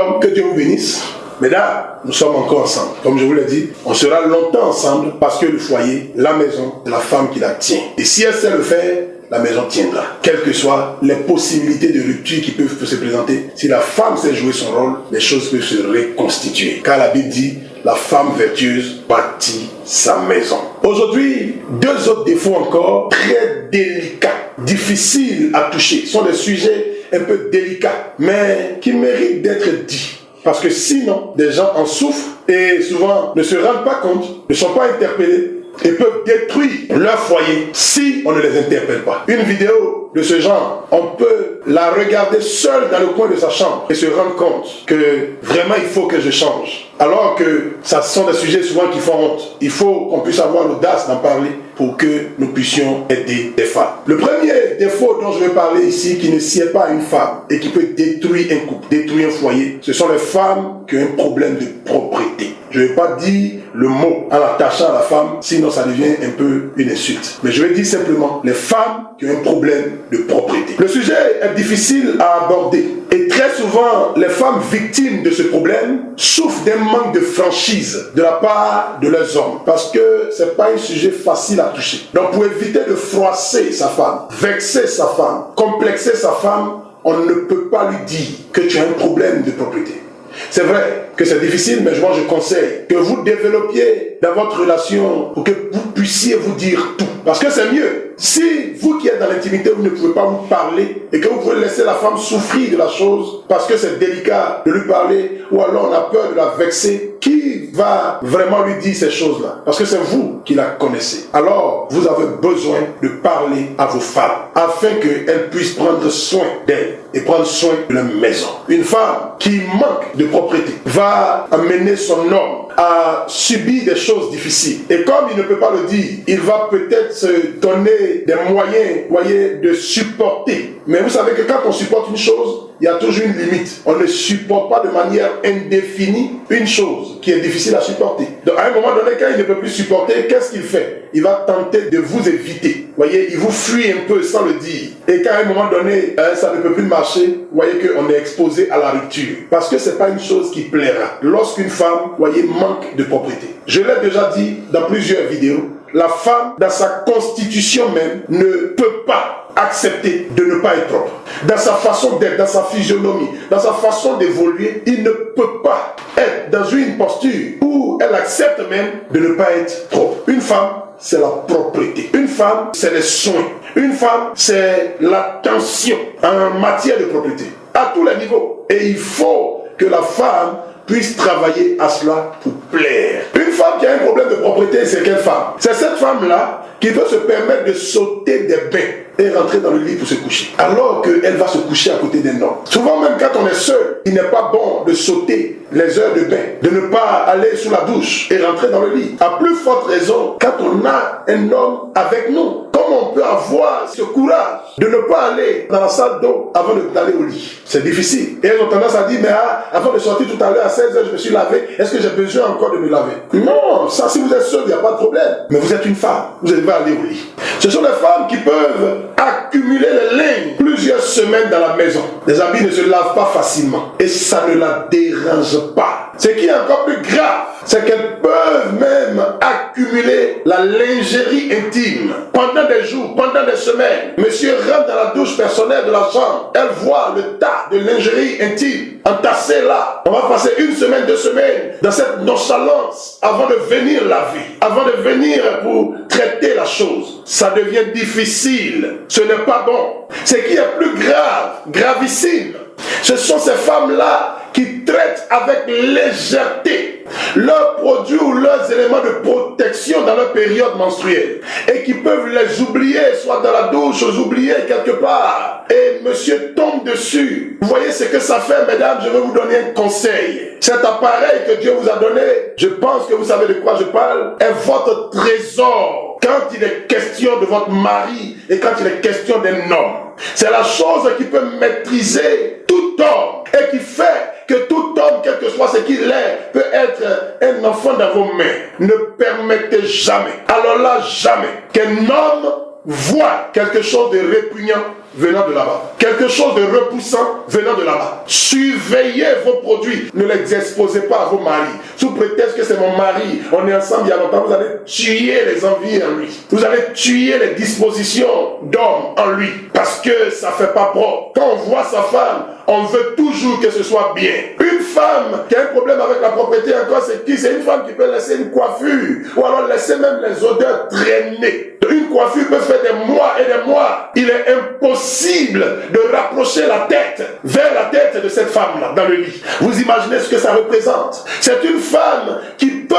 Shalom, que Dieu vous bénisse. Mesdames, nous sommes encore ensemble. Comme je vous l'ai dit, on sera longtemps ensemble parce que le foyer, la maison, c'est la femme qui la tient. Et si elle sait le faire, la maison tiendra. Quelles que soient les possibilités de rupture qui peuvent se présenter, si la femme sait jouer son rôle, les choses peuvent se reconstituer. Car la Bible dit, la femme vertueuse bâtit sa maison. Aujourd'hui, deux autres défauts encore très délicats, difficiles à toucher. Ce sont des sujets un peu délicats, mais qui méritent d'être dits. Parce que sinon, des gens en souffrent et souvent ne se rendent pas compte, ne sont pas interpellés et peuvent détruire leur foyer si on ne les interpelle pas. Une vidéo de ce genre, on peut la regarder seule dans le coin de sa chambre et se rendre compte que vraiment il faut que je change. Alors que ça sont des sujets souvent qui font honte. Il faut qu'on puisse avoir l'audace d'en parler pour que nous puissions aider les femmes. Le premier défaut dont je vais parler ici, qui ne sied pas à une femme et qui peut détruire un couple, détruire un foyer, ce sont les femmes qui ont un problème de propriété. Je ne vais pas dire le mot en l'attachant à la femme, sinon ça devient un peu une insulte. Mais je vais dire simplement les femmes qui ont un problème de propriété. Le sujet est difficile à aborder et très souvent les femmes victimes de ce problème souffrent d'un manque de franchise de la part de leurs hommes parce que c'est pas un sujet facile à toucher. Donc pour éviter de froisser sa femme, vexer sa femme, complexer sa femme, on ne peut pas lui dire que tu as un problème de propriété. C'est vrai que c'est difficile, mais moi je conseille que vous développiez dans votre relation pour que vous puissiez vous dire tout. Parce que c'est mieux. Si vous qui êtes dans l'intimité, vous ne pouvez pas vous parler et que vous pouvez laisser la femme souffrir de la chose parce que c'est délicat de lui parler ou alors on a peur de la vexer, qui va vraiment lui dire ces choses-là? Parce que c'est vous qui la connaissez. Alors, vous avez besoin de parler à vos femmes afin qu'elles puissent prendre soin d'elles et prendre soin de leur maison. Une femme qui manque de propriété va amener son homme à subir des choses difficiles. Et comme il ne peut pas le dire, il va peut-être se donner des moyens, voyez, de supporter. Mais vous savez que quand on supporte une chose, il y a toujours une limite. On ne supporte pas de manière indéfinie une chose qui est difficile à supporter. Donc à un moment donné, quand il ne peut plus supporter, qu'est-ce qu'il fait? Il va tenter de vous éviter. Voyez, il vous fuit un peu sans le dire. Et quand à un moment donné, ça ne peut plus marcher, vous voyez qu'on est exposé à la rupture. Parce que ce n'est pas une chose qui plaira. Lorsqu'une femme, voyez, manque de propriété. Je l'ai déjà dit dans plusieurs vidéos, la femme, dans sa constitution même, ne peut pas accepter de ne pas être propre. Dans sa façon d'être, dans sa physionomie, dans sa façon d'évoluer, il ne peut pas être dans une posture où elle accepte même de ne pas être propre. Une femme, c'est la propreté. Une femme, c'est les soins. Une femme, c'est l'attention en matière de propreté, à tous les niveaux. Et il faut que la femme puisse travailler à cela pour plaire. Une femme qui a un problème de propriété, c'est quelle femme? C'est cette femme-là qui peut se permettre de sauter des bains et rentrer dans le lit pour se coucher. Alors qu'elle va se coucher à côté d'un homme. Souvent même quand on est seul, il n'est pas bon de sauter les heures de bain, de ne pas aller sous la douche et rentrer dans le lit. À plus forte raison, quand on a un homme avec nous, comment on peut avoir ce courage de ne pas aller dans la salle d'eau avant d'aller au lit? C'est difficile. Et elles ont tendance à dire, mais avant de sortir tout à l'heure à 16h, je me suis lavé, est-ce que j'ai besoin encore de me laver? Non, ça si vous êtes seul, il n'y a pas de problème. Mais vous êtes une femme, vous devez aller au lit. Ce sont les femmes qui peuvent accumuler les lignes plusieurs semaines dans la maison. Les habits ne se lavent pas facilement et ça ne la dérange pas. Ce qui est encore plus grave, c'est qu'elles peuvent même accumuler la lingerie intime pendant des jours, pendant des semaines. Monsieur rentre dans la douche personnelle de la chambre, elle voit le tas de lingerie intime entassé là. On va passer une semaine, 2 semaines dans cette nonchalance avant de venir laver, avant de venir pour traiter la chose. Ça devient difficile. Ce n'est pas bon. Ce qui est plus grave, gravissime, ce sont ces femmes-là qui traitent avec légèreté leurs produits ou leurs éléments de protection dans leur période menstruelle et qui peuvent les oublier, soit dans la douche, les oublier quelque part. Et monsieur tombe dessus. Vous voyez ce que ça fait, mesdames? Je vais vous donner un conseil. Cet appareil que Dieu vous a donné, je pense que vous savez de quoi je parle, est votre trésor. Quand il est question de votre mari et quand il est question d'un homme, c'est la chose qui peut maîtriser tout homme et qui fait que tout homme, quel que soit ce qu'il est, peut être un enfant dans vos mains. Ne permettez jamais, alors là jamais, qu'un homme voit quelque chose de répugnant venant de là-bas, quelque chose de repoussant venant de là-bas, surveillez vos produits, ne les exposez pas à vos maris, sous prétexte que c'est mon mari, on est ensemble il y a longtemps, vous allez tuer les envies en lui, vous allez tuer les dispositions d'homme en lui, parce que ça fait pas propre. Quand on voit sa femme, on veut toujours que ce soit bien. Une femme qui a un problème avec la propriété encore, c'est qui? C'est une femme qui peut laisser une coiffure, ou alors laisser même les odeurs traîner. Une coiffure peut faire des mois et des mois. Il est impossible de rapprocher la tête vers la tête de cette femme-là dans le lit. Vous imaginez ce que ça représente? C'est une femme qui peut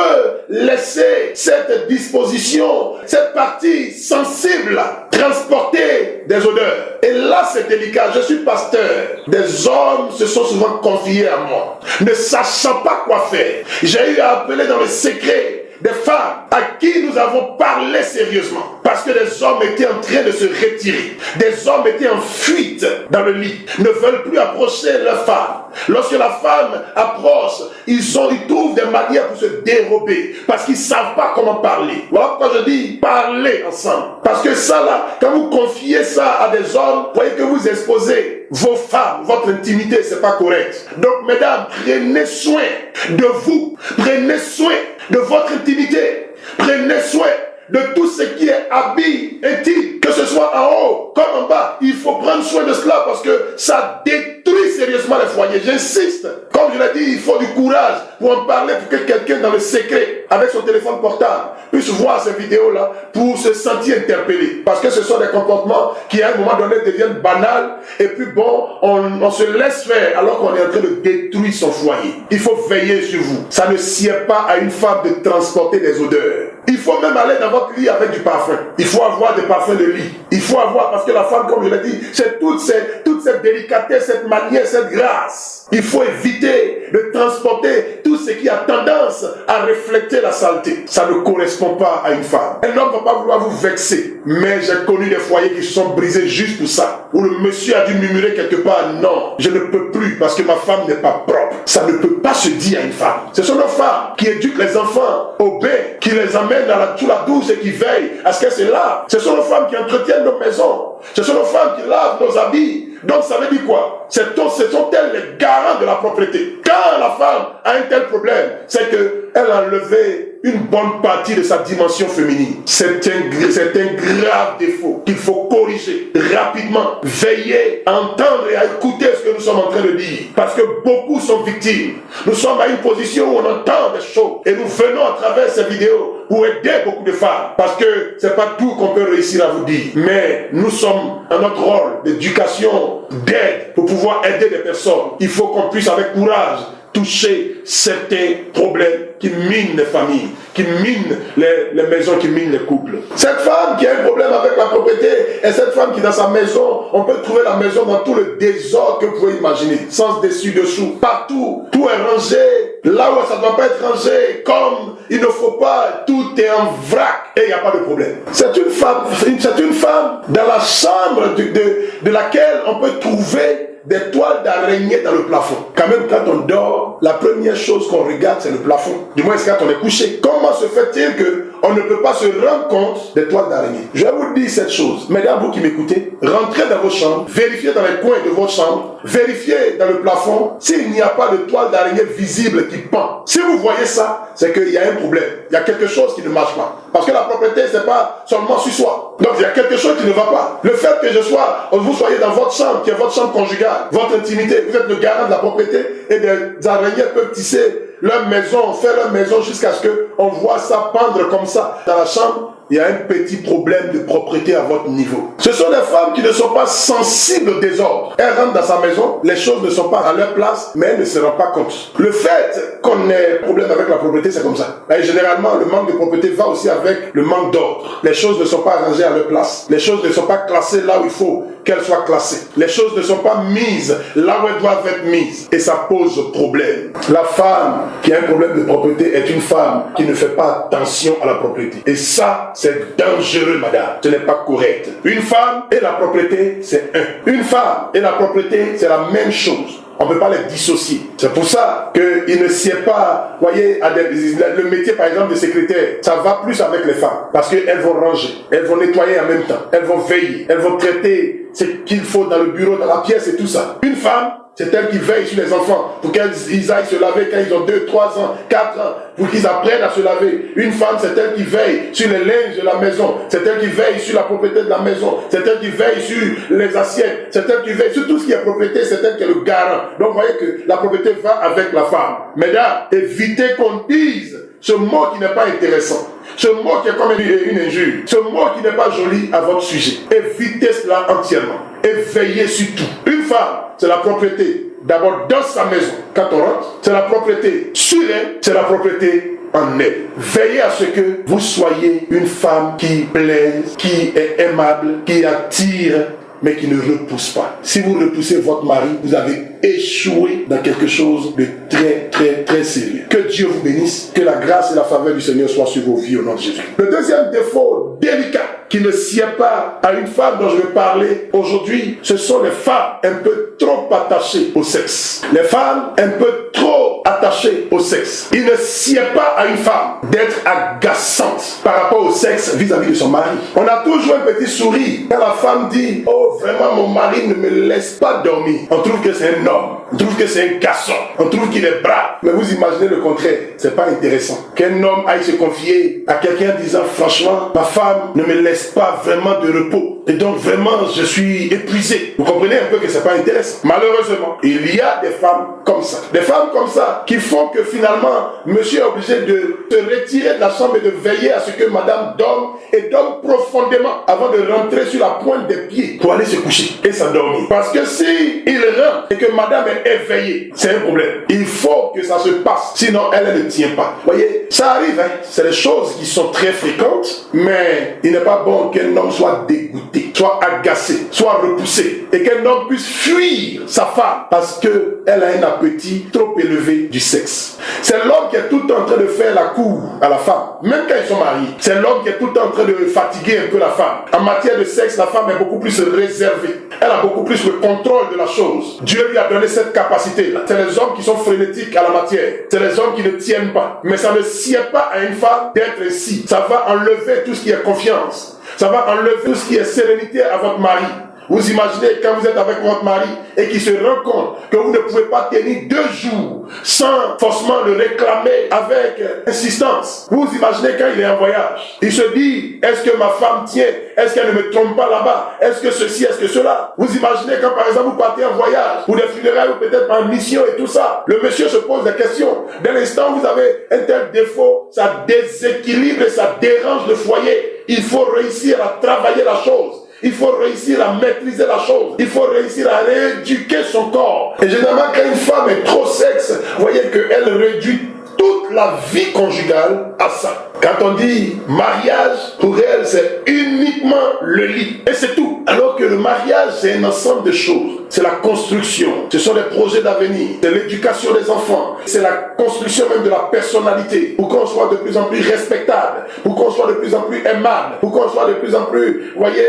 laisser cette disposition, cette partie sensible, transporter des odeurs. Et là, c'est délicat. Je suis pasteur. Des hommes se sont souvent confiés à moi, ne sachant pas quoi faire. J'ai eu à appeler dans le secret des femmes à qui nous avons parlé sérieusement. Parce que les hommes étaient en train de se retirer. Des hommes étaient en fuite dans le lit. Ne veulent plus approcher leur femme. Lorsque la femme approche, ils trouvent des manières pour se dérober. Parce qu'ils ne savent pas comment parler. Voilà pourquoi je dis parler ensemble. Parce que ça là, quand vous confiez ça à des hommes, vous voyez que vous exposez vos femmes, votre intimité, c'est pas correct. Donc mesdames, prenez soin de vous. Prenez soin de votre intimité. Prenez soin de tout ce qui est habit intime, que ce soit en haut comme en bas. Il faut prendre soin de cela parce que ça détruit sérieusement les foyers. J'insiste. Comme je l'ai dit, il faut du courage pour en parler, pour que quelqu'un dans le secret, avec son téléphone portable, puisse voir ces vidéos-là pour se sentir interpellé. Parce que ce sont des comportements qui, à un moment donné, deviennent banals. Et puis bon, on se laisse faire alors qu'on est en train de détruire son foyer. Il faut veiller sur vous. Ça ne sied pas à une femme de transporter des odeurs. Il faut même aller dans votre lit avec du parfum. Il faut avoir des parfums de lit. Il faut avoir, parce que la femme, comme je l'ai dit, c'est toute cette délicatesse, cette manière, cette grâce. Il faut éviter de transporter tout ce qui a tendance à refléter la saleté. Ça ne correspond pas à une femme. Un homme ne va pas vouloir vous vexer. Mais j'ai connu des foyers qui se sont brisés juste pour ça. Où le monsieur a dû murmurer quelque part, non, je ne peux plus parce que ma femme n'est pas propre. Ça ne peut pas se dire à une femme. Ce sont nos femmes qui éduquent les enfants au bain, qui les amènent sous la douche et qui veillent à ce qu'elles se lavent. Ce sont nos femmes qui entretiennent nos maisons. Ce sont nos femmes qui lavent nos habits. Donc ça veut dire quoi? Ce sont elles les garants de la propriété. Quand la femme a un tel problème, c'est qu'elle a enlevé une bonne partie de sa dimension féminine. C'est un grave défaut qu'il faut corriger rapidement. Veillez à entendre et à écouter ce que nous sommes en train de dire. Parce que beaucoup sont victimes. Nous sommes à une position où on entend des choses. Et nous venons à travers ces vidéos pour aider beaucoup de femmes. Parce que c'est pas tout qu'on peut réussir à vous dire. Mais nous sommes à notre rôle d'éducation, d'aide, pour pouvoir aider des personnes. Il faut qu'on puisse avec courage toucher certains problèmes qui minent les familles, qui minent les maisons, qui minent les couples. Cette femme qui a un problème avec la propriété est cette femme qui dans sa maison, on peut trouver la maison dans tout le désordre que vous pouvez imaginer, sans dessus-dessous, partout, tout est rangé, là où ça ne doit pas être rangé, comme il ne faut pas, tout est en vrac et il n'y a pas de problème. C'est une femme dans la chambre de laquelle on peut trouver des toiles d'araignée dans le plafond. Quand même, quand on dort, la première chose qu'on regarde, c'est le plafond. Du moins, c'est quand on est couché. Comment se fait-il qu'on ne peut pas se rendre compte des toiles d'araignée? Je vais vous dire cette chose. Mesdames, vous qui m'écoutez, rentrez dans vos chambres, vérifiez dans les coins de votre chambre, vérifiez dans le plafond s'il n'y a pas de toile d'araignée visible qui pend. Si vous voyez ça, c'est qu'il y a un problème. Il y a quelque chose qui ne marche pas. Parce que la propriété, c'est pas seulement sur soi. Donc, il y a quelque chose qui ne va pas. Le fait que vous soyez dans votre chambre, qui est votre chambre conjugale, votre intimité, vous êtes le garant de la propriété et des araignées peuvent tisser leur maison, faire leur maison jusqu'à ce qu'on voit ça pendre comme ça dans la chambre. Il y a un petit problème de propriété à votre niveau. Ce sont des femmes qui ne sont pas sensibles au désordre. Elles rentrent dans sa maison, les choses ne sont pas à leur place, mais elles ne se rendent pas compte. Le fait qu'on ait un problème avec la propriété, c'est comme ça. Et généralement, le manque de propriété va aussi avec le manque d'ordre. Les choses ne sont pas rangées à leur place. Les choses ne sont pas classées là où il faut qu'elles soient classées. Les choses ne sont pas mises là où elles doivent être mises. Et ça pose problème. La femme qui a un problème de propriété est une femme qui ne fait pas attention à la propriété. Et ça, c'est dangereux, madame. Ce n'est pas correct. Une femme et la propriété, c'est un. Une femme et la propriété, c'est la même chose. On ne peut pas les dissocier. C'est pour ça qu'il ne sied pas, voyez, le métier par exemple de secrétaire, ça va plus avec les femmes. Parce qu'elles vont ranger, elles vont nettoyer en même temps, elles vont veiller, elles vont traiter ce qu'il faut dans le bureau, dans la pièce et tout ça. Une femme, c'est elle qui veille sur les enfants pour qu'ils aillent se laver quand ils ont 2, 3 ans, 4 ans, pour qu'ils apprennent à se laver. Une femme, c'est elle qui veille sur les linges de la maison. C'est elle qui veille sur la propriété de la maison. C'est elle qui veille sur les assiettes. C'est elle qui veille sur tout ce qui est propriété. C'est elle qui est le garant. Donc vous voyez que la propriété va avec la femme. Mesdames, évitez qu'on dise ce mot qui n'est pas intéressant. Ce mot qui est comme une injure. Ce mot qui n'est pas joli à votre sujet. Évitez cela entièrement. Et veillez sur tout. Une femme, c'est la propriété. D'abord dans sa maison, quand on rentre, c'est la propriété sur elle, c'est la propriété en elle. Veillez à ce que vous soyez une femme qui plaise, qui est aimable, qui attire, mais qui ne repousse pas. Si vous repoussez votre mari, vous avez échoué dans quelque chose de très, très, très sérieux. Que Dieu vous bénisse, que la grâce et la faveur du Seigneur soient sur vos vies au nom de Jésus. Le deuxième défaut délicat qui ne sied pas à une femme dont je vais parler aujourd'hui, ce sont les femmes un peu trop attachées au sexe. Les femmes un peu trop attachées au sexe. Il ne sied pas à une femme d'être agaçante par rapport au sexe vis-à-vis de son mari. On a toujours un petit sourire quand la femme dit « Oh, vraiment, mon mari ne me laisse pas dormir. » On trouve que c'est un homme. On trouve que c'est un garçon. On trouve qu'il est brave. Mais vous imaginez le contraire. C'est pas intéressant. Qu'un homme aille se confier à quelqu'un disant « Franchement, ma femme ne me laisse pas vraiment de repos. Et donc vraiment, je suis épuisé. » Vous comprenez un peu que c'est pas intéressant. Malheureusement, il y a des femmes comme ça. Des femmes comme ça qui font que finalement, monsieur est obligé de se retirer de la chambre et de veiller à ce que madame dorme et dorme profondément avant de rentrer sur la pointe des pieds pour aller se coucher et s'endormir. Parce que si il rentre et que madame est éveillée, c'est un problème. Il faut que ça se passe. Sinon, elle ne tient pas. Vous voyez, ça arrive, hein. C'est des choses qui sont très fréquentes, mais il n'est pas bon qu'un homme soit dégoûté, soit agacé, soit repoussé et qu'un homme puisse fuir sa femme parce qu'elle a un appétit trop élevé du sexe. C'est l'homme qui est tout le temps en train de faire la cour à la femme, même quand ils sont mariés. C'est l'homme qui est tout le temps en train de fatiguer un peu la femme. En matière de sexe, la femme est beaucoup plus réservée. Elle a beaucoup plus le contrôle de la chose. Dieu lui a donné cette capacité-là. C'est les hommes qui sont frénétiques à la matière. C'est les hommes qui ne tiennent pas. Mais ça ne sied pas à une femme d'être ainsi. Ça va enlever tout ce qui est confiance. Ça va enlever tout ce qui est sérénité à votre mari. Vous imaginez quand vous êtes avec votre mari et qu'il se rend compte que vous ne pouvez pas tenir 2 jours sans forcément le réclamer avec insistance. Vous imaginez quand il est en voyage. Il se dit, est-ce que ma femme tient? Est-ce qu'elle ne me trompe pas là-bas? Est-ce que ceci, est-ce que cela? Vous imaginez quand par exemple vous partez en voyage pour des funérailles ou peut-être en mission et tout ça. Le monsieur se pose des questions. Dès l'instant où vous avez un tel défaut, ça déséquilibre et ça dérange le foyer. Il faut réussir à travailler la chose. Il faut réussir à maîtriser la chose. Il faut réussir à rééduquer son corps. Et généralement, quand une femme est trop sexe, vous voyez qu'elle réduit toute la vie conjugale à ça. Quand on dit mariage, pour elle, c'est uniquement le lit. Et c'est tout. Alors que le mariage, c'est un ensemble de choses. C'est la construction. Ce sont les projets d'avenir. C'est l'éducation des enfants. C'est la construction même de la personnalité. Pour qu'on soit de plus en plus respectable. Pour qu'on soit de plus en plus aimable. Pour qu'on soit de plus en plus, vous voyez,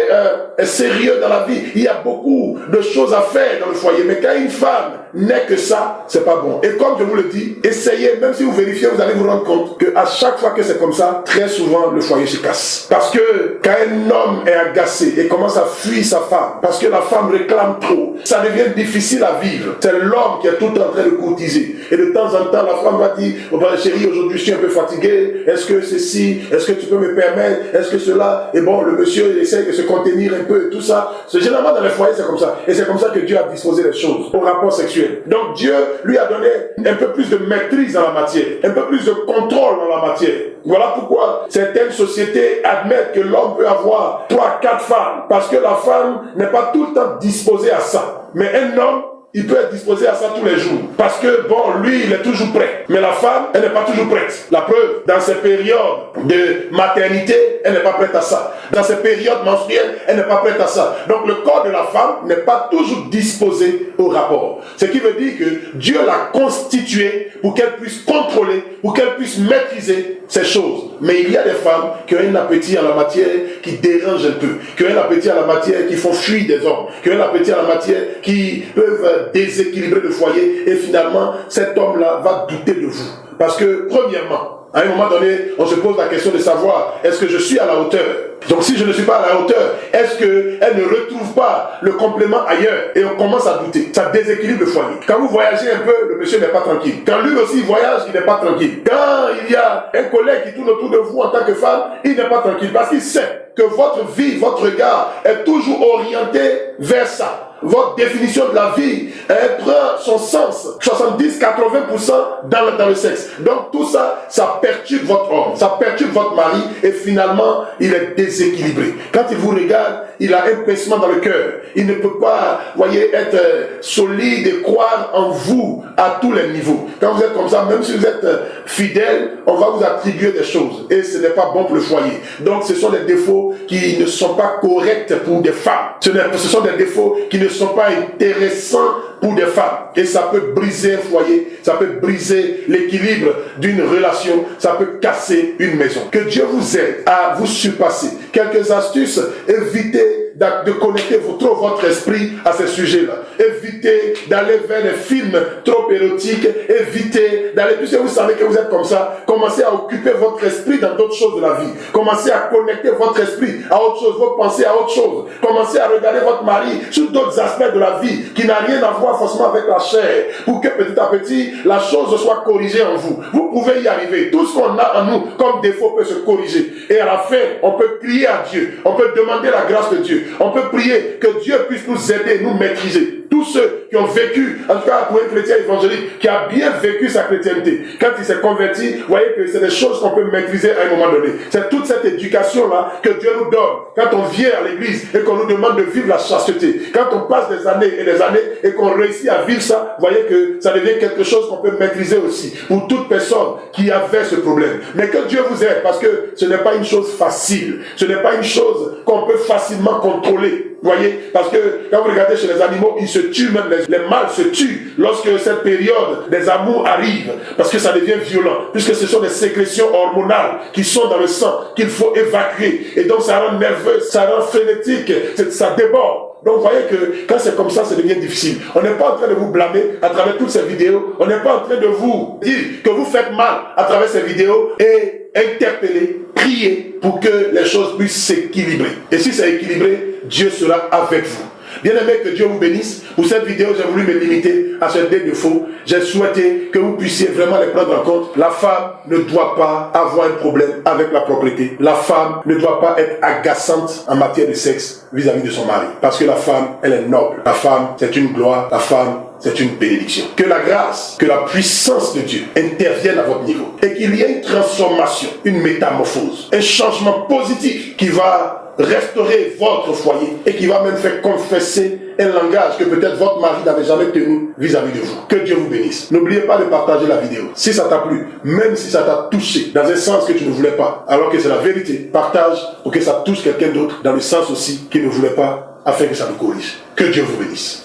sérieux dans la vie. Il y a beaucoup de choses à faire dans le foyer. Mais quand une femme n'est que ça, c'est pas bon. Et comme je vous le dis, essayez, même si vous vérifiez, vous allez vous rendre compte qu'à chaque fois que c'est comme ça, très souvent le foyer se casse. Parce que quand un homme est agacé et commence à fuir sa femme, parce que la femme réclame trop, ça devient difficile à vivre. C'est l'homme qui est tout le temps en train de courtiser. Et de temps en temps, la femme va dire, oh ben, chérie, aujourd'hui je suis un peu fatigué, est-ce que ceci, est-ce que tu peux me permettre, est-ce que cela, et bon, le monsieur essaie de se contenir un peu et tout ça. C'est généralement dans les foyers, c'est comme ça. Et c'est comme ça que Dieu a disposé les choses au rapport sexuel. Donc Dieu lui a donné un peu plus de maîtrise dans la matière, un peu plus de contrôle dans la matière. Voilà pourquoi certaines sociétés admettent que l'homme peut avoir 3, 4 femmes, parce que la femme n'est pas tout le temps disposée à ça. Mais un homme, il peut être disposé à ça tous les jours. Parce que, bon, lui, il est toujours prêt. Mais la femme, elle n'est pas toujours prête. La preuve, dans ces périodes de maternité, elle n'est pas prête à ça. Dans ces périodes menstruelles, elle n'est pas prête à ça. Donc, le corps de la femme n'est pas toujours disposé au rapport. Ce qui veut dire que Dieu l'a constituée pour qu'elle puisse contrôler, pour qu'elle puisse maîtriser ces choses. Mais il y a des femmes qui ont un appétit à la matière qui dérange un peu, qui ont un appétit à la matière qui font fuir des hommes, qui ont un appétit à la matière qui peuvent déséquilibrer le foyer et finalement, cet homme-là va douter de vous. Parce que, premièrement, à un moment donné, on se pose la question de savoir, est-ce que je suis à la hauteur? Donc si je ne suis pas à la hauteur, est-ce qu'elle ne retrouve pas le complément ailleurs? Et on commence à douter. Ça déséquilibre le foyer. Quand vous voyagez un peu, le monsieur n'est pas tranquille. Quand lui aussi voyage, il n'est pas tranquille. Quand il y a un collègue qui tourne autour de vous en tant que femme, il n'est pas tranquille. Parce qu'il sait que votre vie, votre regard est toujours orienté vers ça. Votre définition de la vie, elle prend son sens, 70-80% dans le sexe. Donc tout ça, ça perturbe votre homme, ça perturbe votre mari et finalement, il est déséquilibré. Quand il vous regarde, il a un pincement dans le cœur. Il ne peut pas, voyez, être solide et croire en vous à tous les niveaux. Quand vous êtes comme ça, même si vous êtes fidèle, on va vous attribuer des choses et ce n'est pas bon pour le foyer. Donc ce sont des défauts qui ne sont pas corrects pour des femmes. Ce sont des défauts qui ne sont pas intéressants pour des femmes. Et ça peut briser un foyer, ça peut briser l'équilibre d'une relation, ça peut casser une maison. Que Dieu vous aide à vous surpasser. Quelques astuces, évitez de connecter trop votre esprit à ces sujets-là. Évitez d'aller vers des films trop érotiques. Évitez d'aller, puisque vous savez que vous êtes comme ça, commencez à occuper votre esprit dans d'autres choses de la vie. Commencez à connecter votre esprit à autre chose, vos pensées à autre chose. Commencez à regarder votre mari sur d'autres aspects de la vie qui n'a rien à voir forcément avec la chair, pour que petit à petit, la chose soit corrigée en vous. Vous pouvez y arriver. Tout ce qu'on a en nous comme défaut peut se corriger. Et à la fin, on peut crier à Dieu. On peut demander la grâce de Dieu. On peut prier que Dieu puisse nous aider, nous maîtriser. Tous ceux qui ont vécu, en tout cas pour un chrétien évangélique, qui a bien vécu sa chrétienté, quand il s'est converti, vous voyez que c'est des choses qu'on peut maîtriser à un moment donné. C'est toute cette éducation-là que Dieu nous donne. Quand on vient à l'église et qu'on nous demande de vivre la chasteté, quand on passe des années et des années et qu'on réussit à vivre ça, vous voyez que ça devient quelque chose qu'on peut maîtriser aussi pour toute personne qui avait ce problème. Mais que Dieu vous aide, parce que ce n'est pas une chose facile. Ce n'est pas une chose qu'on peut facilement contrôler. Vous voyez, parce que quand vous regardez chez les animaux, ils se tuent, même les mâles se tuent lorsque cette période des amours arrive, parce que ça devient violent, puisque ce sont des sécrétions hormonales qui sont dans le sang, qu'il faut évacuer, et donc ça rend nerveux, ça rend frénétique, ça déborde. Donc vous voyez que quand c'est comme ça devient difficile. On n'est pas en train de vous blâmer à travers toutes ces vidéos, on n'est pas en train de vous dire que vous faites mal à travers ces vidéos, et interpeller, prier pour que les choses puissent s'équilibrer. Et si c'est équilibré, Dieu sera avec vous. Bien aimé, que Dieu vous bénisse. Pour cette vidéo, j'ai voulu me limiter à ces deux défauts. J'ai souhaité que vous puissiez vraiment les prendre en compte. La femme ne doit pas avoir un problème avec la propriété. La femme ne doit pas être agaçante en matière de sexe vis-à-vis de son mari. Parce que la femme, elle est noble. La femme, c'est une gloire. La femme, c'est une bénédiction. Que la grâce, que la puissance de Dieu intervienne à votre niveau. Et qu'il y ait une transformation, une métamorphose, un changement positif qui va restaurer votre foyer et qui va même faire confesser un langage que peut-être votre mari n'avait jamais tenu vis-à-vis de vous. Que Dieu vous bénisse. N'oubliez pas de partager la vidéo. Si ça t'a plu, même si ça t'a touché dans un sens que tu ne voulais pas, alors que c'est la vérité, partage pour que ça touche quelqu'un d'autre dans le sens aussi qu'il ne voulait pas, afin que ça nous corrige. Que Dieu vous bénisse.